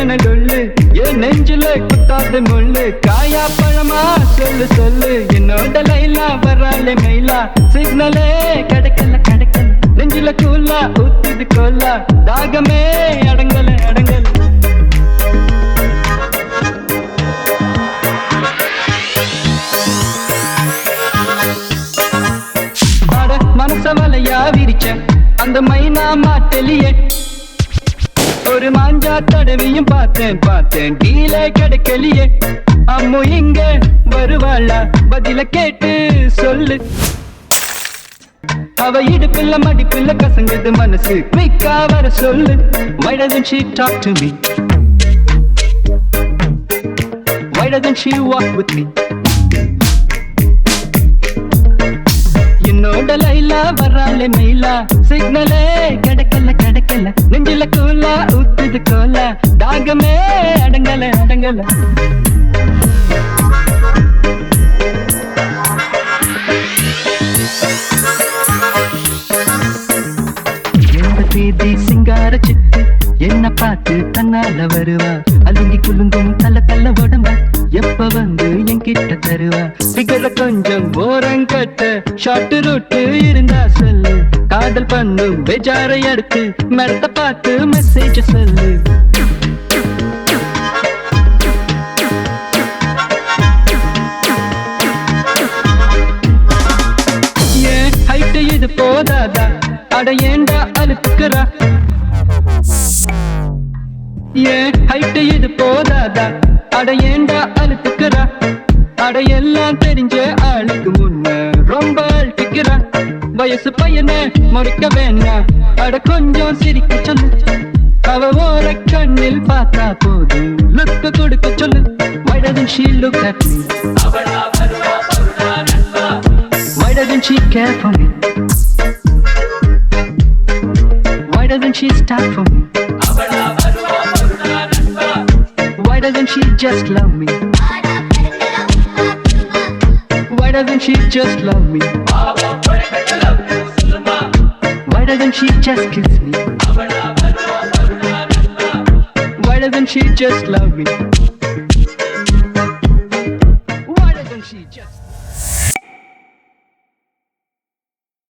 என்ன டொல்லு என் நெஞ்சில குத்தாது முள்ளு காயா பழமா சொல்லு சொல்லு என்னோட லைலா வராலே மயிலா சிக்னலே கிடைக்கல கிடைக்கல நெஞ்சில கூலா ஊத்துது கோலா தாகமே அடங்கல அடங்கல மனசவலையா விரிச்ச அந்த மைனா மாட்டலியே ஒரு மாஞ்சா தடவியும் பார்த்தேன் பார்த்தேன் டீலே கிடைக்கலையே அம்மு இங்க வருவாளா பதில கேட்டு சொல்லு அவ இடுப்புல மடிப்புல கசங்குது மனசு குயிக்கா வர சொல்லு Why doesn't she talk to me? Why doesn't she walk with me? என்னோட லைலா வராலே மயிலா சிக்னலே கிடைக்கல கிடைக்கல நெஞ்சில கூலா ஊத்துது கோலா தாகமே அடங்கல அடங்கல எந்த தேதி சிங்கார சிட்டு என்ன பார்த்து தன்னால வருவா அலுங்கி குலுங்கும் தல தள்ள உடம்ப எப்ப வந்து என்கிட்ட தருவா பிகர கொஞ்சம் ஓரங்கட்ட ஷார்ட் ரூட்டு இருந்தா சொல்லு காதல் பண்ணும் பெஜாரை அடுத்து மெடத்த பார்த்து மெசேஜ் சொல்லு ஏன் ஹைட்டு இது போதாதா அட ஏண்டா அழுத்துக்கிறா ஏன் ஹைட்டு இது போதாதா அட ஏண்டா அழுத்துக்கிறா அட எல்லாம் தெரிஞ்ச ஆளுக்கு முன்ன ரொம்ப அழுத்துக்கிறா வயசு பையனை முறைக்க வேணா அட கொஞ்சம் சிரிக்க சொல்லு அவ ஓர கண்ணில் பார்த்தா போதும் லுக்க கொடுக்க சொல்லு Why doesn't she look at me? Why doesn't she care for me? Why doesn't she start for me? Why doesn't she just love me? Why doesn't she just love me? Why doesn't she just kiss me? Why doesn't she just love me? Why doesn't she just